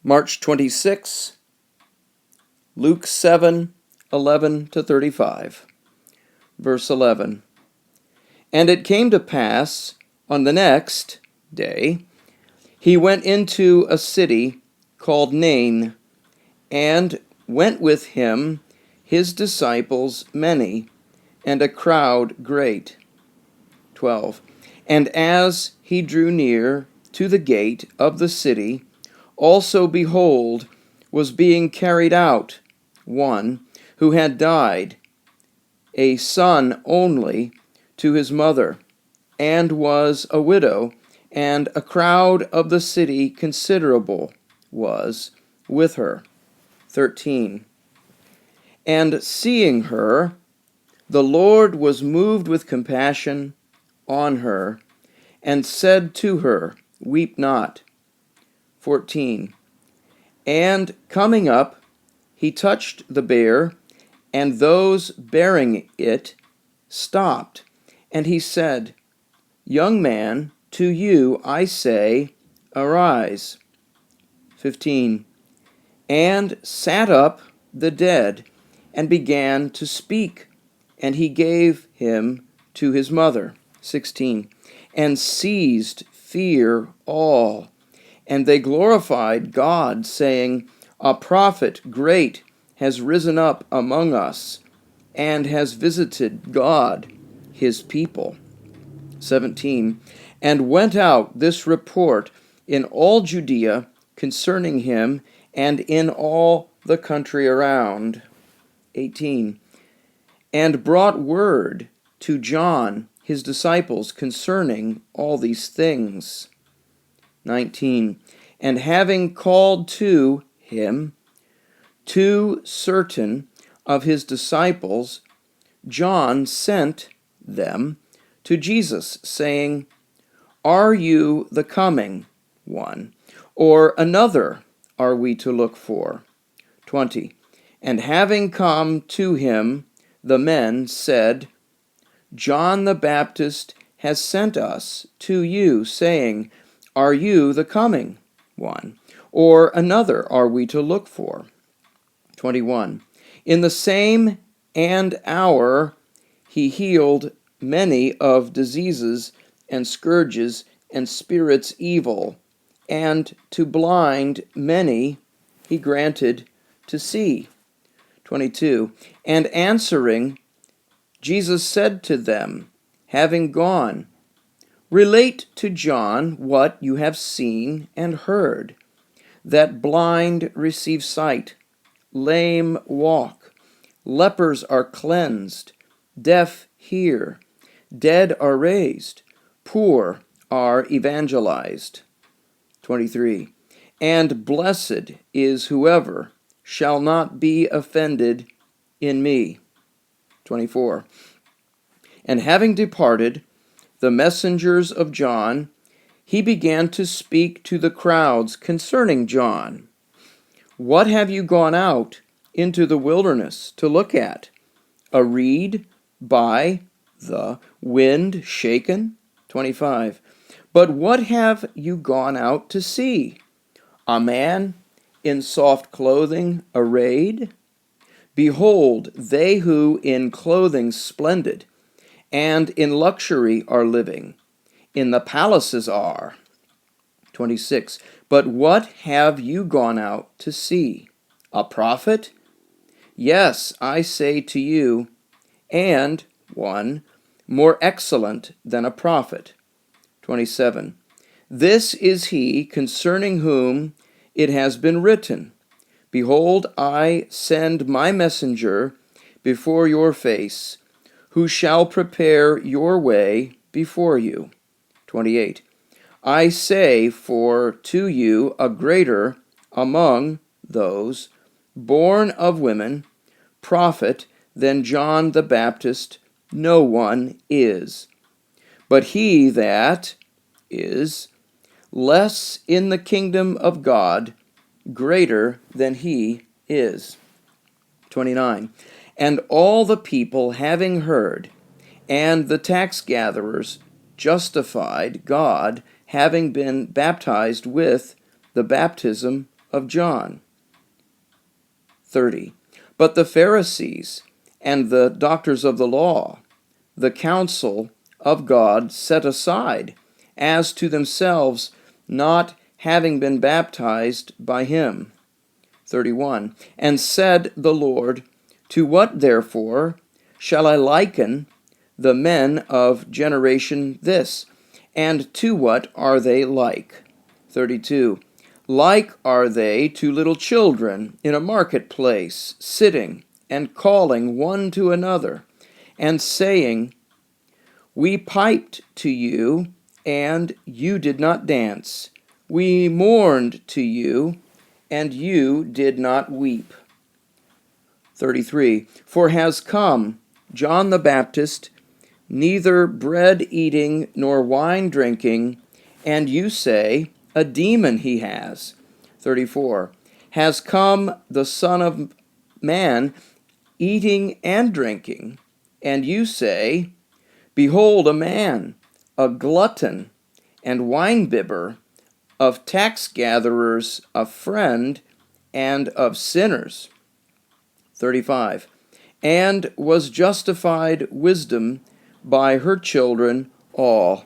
March 26, Luke 7:11-35. Verse 11. And it came to pass on the next day, he went into a city called Nain, and went with him his disciples many, and a crowd great. 12. And as he drew near to the gate of the city, also behold, was being carried out one who had died, a son only, to his mother, and was a widow, and a crowd of the city considerable was with her. 13. And seeing her, the Lord was moved with compassion on her, and said to her, Weep not. 14. And coming up, he touched the bier, and those bearing it stopped. And he said, Young man, to you I say, arise. 15. And sat up the dead, and began to speak, and he gave him to his mother. 16. And seized fear all, and they glorified God, saying, A prophet great has risen up among us, and has visited God, his people. 17. And went out this report in all Judea concerning him, and in all the country around. 18. And brought word to John his disciples concerning all these things. 19. And having called to him 2 certain of his disciples, John sent them to Jesus, saying, Are you the coming one, or another are we to look for? 20. And having come to him, the men said, John the Baptist has sent us to you, saying, Are you the coming one, or another are we to look for? 21. In the same hour he healed many of diseases and scourges and spirits evil, and to blind many he granted to see. 22. And answering, Jesus said to them, having gone, Relate to John what you have seen and heard, that blind receive sight, lame walk, lepers are cleansed, deaf hear, dead are raised, poor are evangelized. 23. And blessed is whoever shall not be offended in me. 24. And having departed, the messengers of John, he began to speak to the crowds concerning John. What have you gone out into the wilderness to look at? A reed by the wind shaken? 25. But what have you gone out to see? A man in soft clothing arrayed? Behold, they who in clothing splendid and in luxury are living, in the palaces are. 26. But what have you gone out to see? A prophet? Yes, I say to you, and one more excellent than a prophet. 27. This is he concerning whom it has been written, Behold, I send my messenger before your face, who shall prepare your way before you. 28. I say for to you a greater among those born of women, prophet, than John the Baptist no one is. But he that is less in the kingdom of God, greater than he is. 29. And all the people having heard, and the tax gatherers justified God, having been baptized with the baptism of John. 30. But the Pharisees and the doctors of the law, the counsel of God, set aside, as to themselves, not having been baptized by him. 31. And said the Lord, To what therefore shall I liken the men of generation this? And to what are they like? 32. Like are they to little children in a marketplace, sitting and calling one to another, and saying, We piped to you, and you did not dance. We mourned to you, and you did not weep. 33. For has come John the Baptist, neither bread eating nor wine drinking, and you say, A demon he has. 34. Has come the Son of Man, eating and drinking, and you say, Behold a man, a glutton and winebibber, of tax gatherers, a friend, and of sinners. 35. And was justified wisdom by her children all.